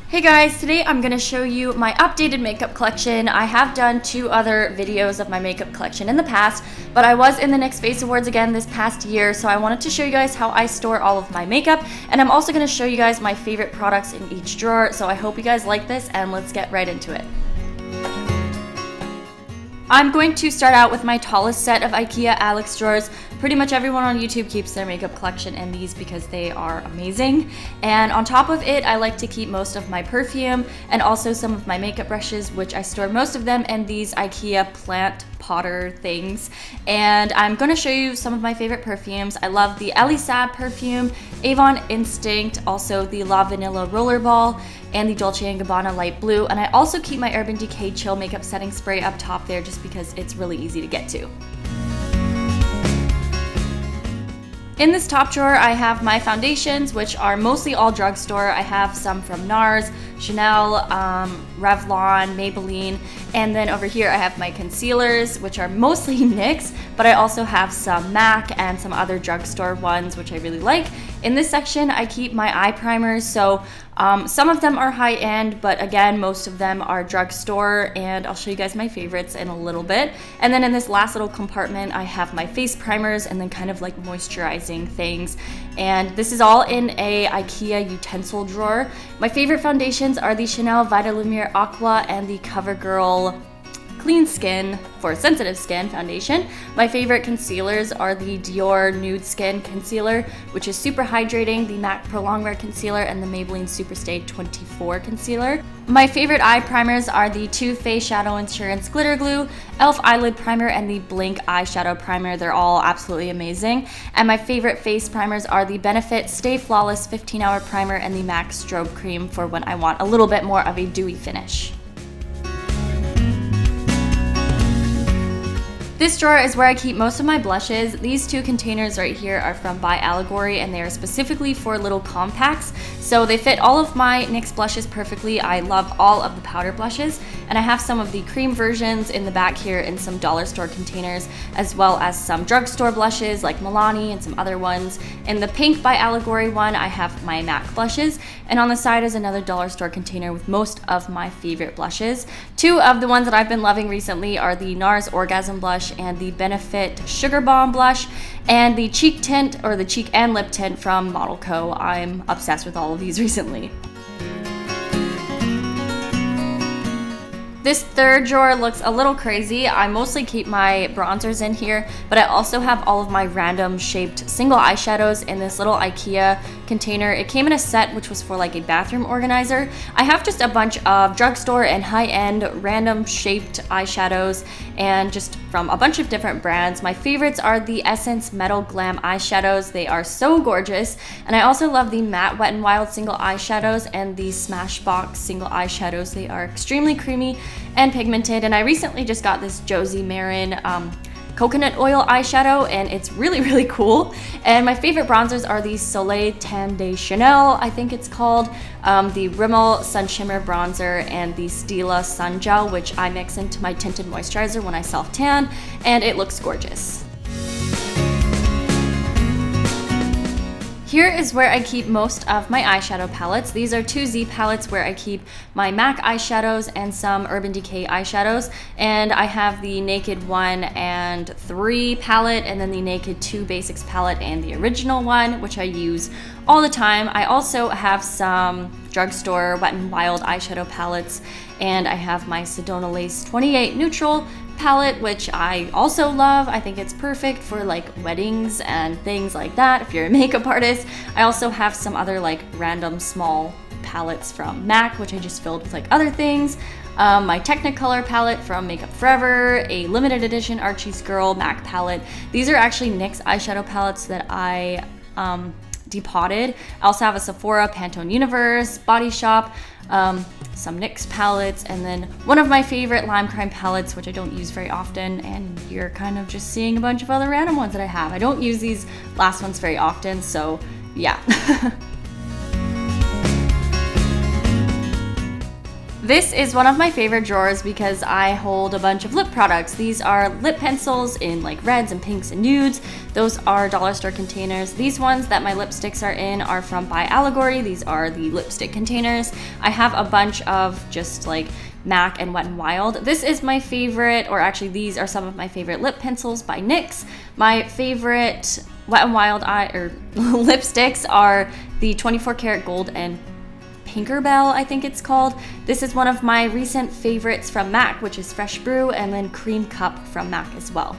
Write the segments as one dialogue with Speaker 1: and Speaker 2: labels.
Speaker 1: Hey guys, today I'm going to show you my updated makeup collection. I have done 2 other videos of my makeup collection in the past, but I was in the NYX Face Awards again this past year, so I wanted to show you guys how I store all of my makeup, and I'm also going to show you guys my favorite products in each drawer, so I hope you guys like this, and let's get right into it. I'm going to start out with my tallest set of IKEA Alex drawers. Pretty much everyone on YouTube keeps their makeup collection in these because they are amazing. And on top of it, I like to keep most of my perfume and also some of my makeup brushes, which I store most of them in these IKEA plant potter things. And I'm going to show you some of my favorite perfumes. I love the Elisab perfume, Avon Instinct, also the La Vanilla Rollerball, and the Dolce & Gabbana Light Blue. And I also keep my Urban Decay Chill Makeup Setting Spray up top there just because it's really easy to get to. In this top drawer, I have my foundations, which are mostly all drugstore. I have some from NARS, Chanel, Revlon, Maybelline, and then over here I have my concealers, which are mostly NYX, but I also have some MAC and some other drugstore ones, which I really like. In this section, I keep my eye primers, so some of them are high-end, but again, most of them are drugstore, and I'll show you guys my favorites in a little bit. And then in this last little compartment, I have my face primers and then kind of like moisturizing things. And this is all in a IKEA utensil drawer. My favorite foundations are the Chanel Vitalumiere Aqua and the CoverGirl Clean Skin for sensitive skin foundation. My favorite concealers are the Dior Nude Skin Concealer, which is super hydrating, the MAC Pro Longwear Concealer, and the Maybelline Superstay 24 Concealer. My favorite eye primers are the Too Faced Shadow Insurance Glitter Glue, e.l.f. Eyelid Primer, and the Blink Eyeshadow Primer. They're all absolutely amazing. And my favorite face primers are the Benefit Stay Flawless 15-Hour Primer and the MAC Strobe Cream for when I want a little bit more of a dewy finish. This drawer is where I keep most of my blushes. These 2 containers right here are from By Allegory, and they are specifically for little compacts. So they fit all of my NYX blushes perfectly. I love all of the powder blushes, and I have some of the cream versions in the back here in some dollar store containers, as well as some drugstore blushes like Milani and some other ones. In the pink By Allegory one, I have my MAC blushes, and on the side is another dollar store container with most of my favorite blushes. 2 of the ones that I've been loving recently are the NARS Orgasm Blush and the Benefit Sugar Bomb Blush, and the cheek tint, or the cheek and lip tint from Model Co. I'm obsessed with all of these recently. This third drawer looks a little crazy. I mostly keep my bronzers in here, but I also have all of my random shaped single eyeshadows in this little IKEA container. It came in a set which was for like a bathroom organizer. I have just a bunch of drugstore and high-end random shaped eyeshadows, and just from a bunch of different brands. My favorites are the Essence Metal Glam eyeshadows. They are so gorgeous. And I also love the matte Wet n Wild single eyeshadows and the Smashbox single eyeshadows. They are extremely creamy and pigmented, and I recently just got this Josie Marin coconut oil eyeshadow, and it's really cool. And my favorite bronzers are the Soleil Tan de Chanel, I think it's called, the Rimmel Sun Shimmer Bronzer, and the Stila Sun Gel, which I mix into my tinted moisturizer when I self-tan, and it looks gorgeous. Here is where I keep most of my eyeshadow palettes. These are 2 Z palettes where I keep my MAC eyeshadows and some Urban Decay eyeshadows. And I have the Naked 1 and 3 palette, and then the Naked 2 Basics palette and the original one, which I use all the time. I also have some drugstore Wet n Wild eyeshadow palettes, and I have my Sedona Lace 28 Neutral palette, which I also love. I think it's perfect for like weddings and things like that if you're a makeup artist. I also have some other like random small palettes from MAC, which I just filled with like other things. My Technicolor palette from Makeup Forever, a limited edition Archie's Girl MAC palette. These are actually NYX eyeshadow palettes that I depotted. I also have a Sephora, Pantone Universe, Body Shop, some NYX palettes, and then one of my favorite Lime Crime palettes, which I don't use very often, and you're kind of just seeing a bunch of other random ones that I have. I don't use these last ones very often, so yeah. This is one of my favorite drawers because I hold a bunch of lip products. These are lip pencils in like reds and pinks and nudes. Those are dollar store containers. These ones that my lipsticks are in are from By Allegory. These are the lipstick containers. I have a bunch of just like MAC and Wet n Wild. This is my favorite, or actually these are some of my favorite lip pencils by NYX. My favorite Wet n Wild lipsticks are the 24 karat gold and Tinkerbell, I think it's called. This is one of my recent favorites from MAC, which is Fresh Brew, and then Cream Cup from MAC as well.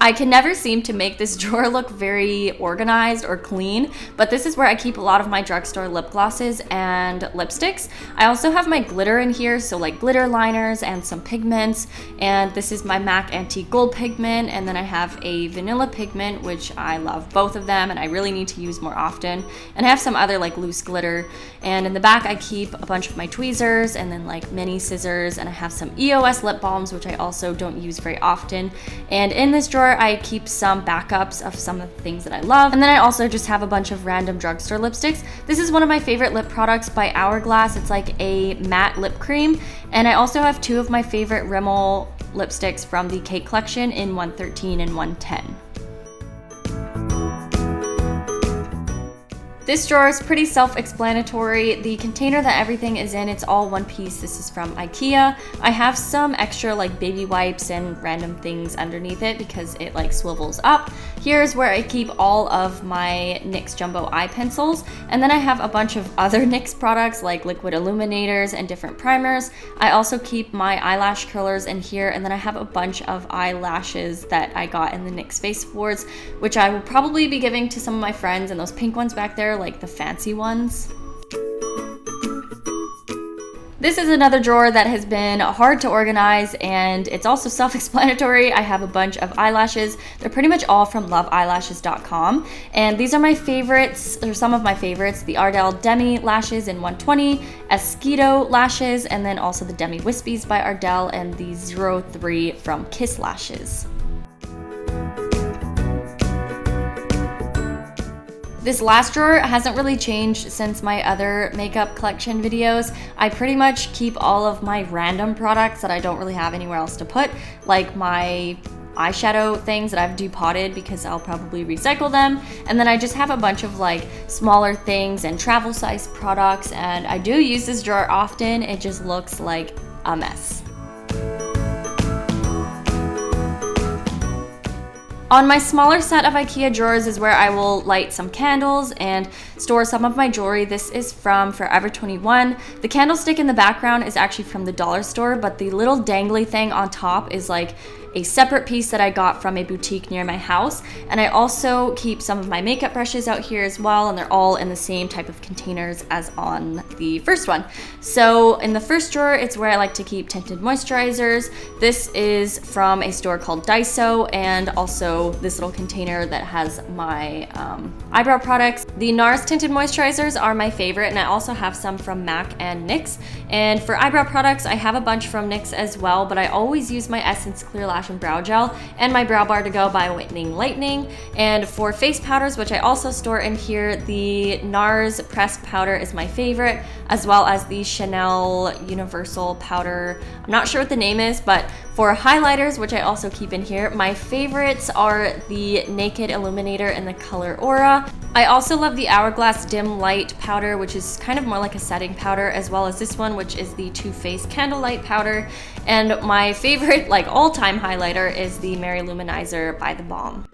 Speaker 1: I can never seem to make this drawer look very organized or clean, but this is where I keep a lot of my drugstore lip glosses and lipsticks. I also have my glitter in here, so like glitter liners and some pigments, and this is my MAC Antique Gold pigment, and then I have a vanilla pigment, which I love both of them and I really need to use more often, and I have some other like loose glitter, and in the back I keep a bunch of my tweezers and then like mini scissors, and I have some EOS lip balms, which I also don't use very often, and in this drawer I keep some backups of some of the things that I love. And then I also just have a bunch of random drugstore lipsticks. This is one of my favorite lip products by Hourglass. It's like a matte lip cream. And I also have two of my favorite Rimmel lipsticks from the Cake collection in 113 and 110. This drawer is pretty self-explanatory. The container that everything is in, it's all one piece. This is from IKEA. I have some extra like baby wipes and random things underneath it because it like swivels up. Here's where I keep all of my NYX Jumbo eye pencils. And then I have a bunch of other NYX products like liquid illuminators and different primers. I also keep my eyelash curlers in here, and then I have a bunch of eyelashes that I got in the NYX Face Awards, which I will probably be giving to some of my friends, and those pink ones back there, like the fancy ones. This is another drawer that has been hard to organize, and it's also self-explanatory. I have a bunch of eyelashes. They're pretty much all from loveyelashes.com, and these are my favorites, or some of my favorites: the Ardell Demi lashes in 120, Esquito lashes, and then also the Demi Wispies by Ardell, and the 03 from Kiss Lashes. This last drawer hasn't really changed since my other makeup collection videos. I pretty much keep all of my random products that I don't really have anywhere else to put, like my eyeshadow things that I've depotted because I'll probably recycle them. And then I just have a bunch of like smaller things and travel size products, and I do use this drawer often. It just looks like a mess. On my smaller set of IKEA drawers is where I will light some candles and store some of my jewelry. This is from Forever 21. The candlestick in the background is actually from the dollar store, but the little dangly thing on top is like a separate piece that I got from a boutique near my house. And I also keep some of my makeup brushes out here as well, and they're all in the same type of containers as on the first one. So in the first drawer, it's where I like to keep tinted moisturizers. This is from a store called Daiso, and also this little container that has my eyebrow products. The NARS tinted moisturizers are my favorite, and I also have some from MAC and NYX. And for eyebrow products, I have a bunch from NYX as well, but I always use my Essence Clear Lash and Brow Gel and my Brow Bar to Go by Whitening Lightning. And for face powders, which I also store in here, the NARS pressed powder is my favorite, as well as the Chanel Universal powder. I'm not sure what the name is, but for highlighters, which I also keep in here, my favorites are the Naked Illuminator in the color Aura. I also love the Hourglass Dim Light powder, which is kind of more like a setting powder, as well as this one, which is the Too Faced Candlelight powder. And my favorite, like all-time highlighter, is the Mary Luminizer by The Balm.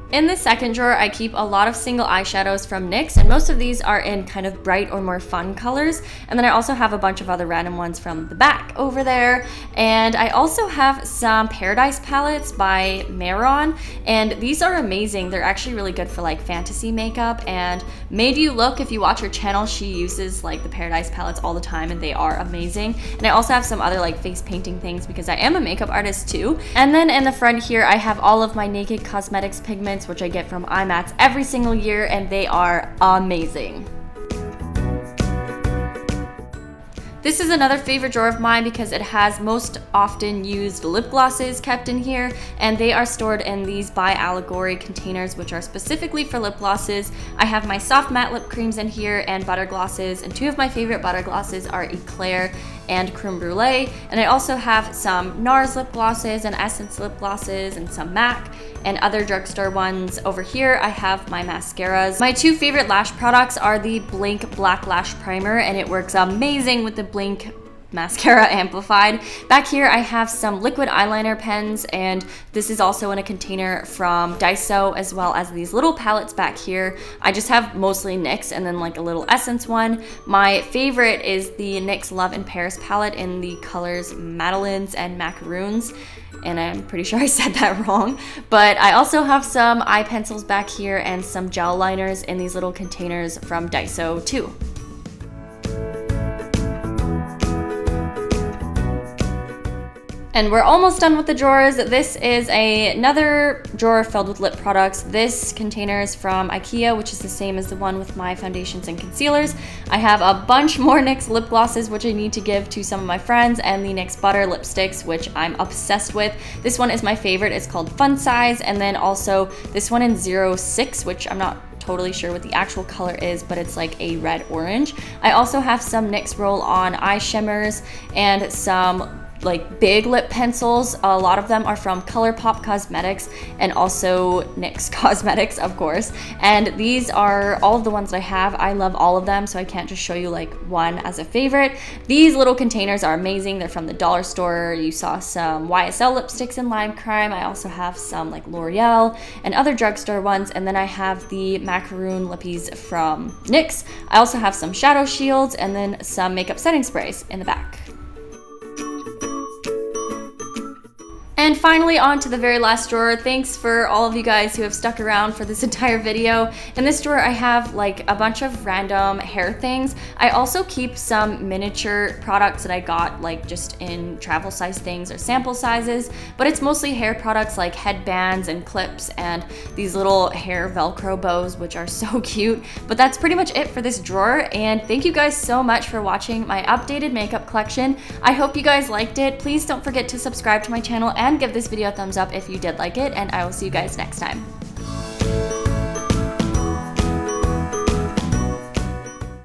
Speaker 1: In the second drawer, I keep a lot of single eyeshadows from NYX, and most of these are in kind of bright or more fun colors. And then I also have a bunch of other random ones from the back over there. And I also have some Paradise palettes by Mehron, and these are amazing. They're actually really good for like fantasy makeup, and Made You Look, if you watch her channel, she uses like the Paradise palettes all the time, and they are amazing. And I also have some other like face painting things because I am a makeup artist too. And then in the front here, I have all of my Naked Cosmetics pigments, which I get from IMATS every single year, and they are amazing. This is another favorite drawer of mine because it has most often used lip glosses kept in here, and they are stored in these by Allegory containers, which are specifically for lip glosses. I have my soft matte lip creams in here and butter glosses, and two of my favorite butter glosses are Eclair and Creme Brulee. And I also have some NARS lip glosses and Essence lip glosses and some MAC and other drugstore ones. Over here I have my mascaras. My two favorite lash products are the Blink Black Lash Primer, and it works amazing with the Blink mascara amplified. Back here I have some liquid eyeliner pens, and this is also in a container from Daiso, as well as these little palettes back here. I just have mostly NYX and then like a little Essence one. My favorite is the NYX Love in Paris palette in the colors Madeleines and Macaroons, and I'm pretty sure I said that wrong. But I also have some eye pencils back here and some gel liners in these little containers from Daiso too. And we're almost done with the drawers. This is another drawer filled with lip products. This container is from IKEA, which is the same as the one with my foundations and concealers. I have a bunch more NYX lip glosses, which I need to give to some of my friends, and the NYX Butter lipsticks, which I'm obsessed with. This one is my favorite. It's called Fun Size. And then also this one in 06, which I'm not totally sure what the actual color is, but it's like a red orange. I also have some NYX roll-on eye shimmers and some like big lip pencils. A lot of them are from ColourPop Cosmetics and also NYX Cosmetics, of course. And these are all of the ones that I have. I love all of them, so I can't just show you like one as a favorite. These little containers are amazing. They're from the dollar store. You saw some YSL lipsticks in Lime Crime. I also have some like L'Oreal and other drugstore ones. And then I have the Macaroon lippies from NYX. I also have some shadow shields and then some makeup setting sprays in the back. And finally, on to the very last drawer. Thanks for all of you guys who have stuck around for this entire video. In this drawer, I have like a bunch of random hair things. I also keep some miniature products that I got like just in travel size things or sample sizes, but it's mostly hair products like headbands and clips and these little hair Velcro bows, which are so cute. But that's pretty much it for this drawer, and thank you guys so much for watching my updated makeup collection. I hope you guys liked it. Please don't forget to subscribe to my channel and give this video a thumbs up if you did like it, and I will see you guys next time.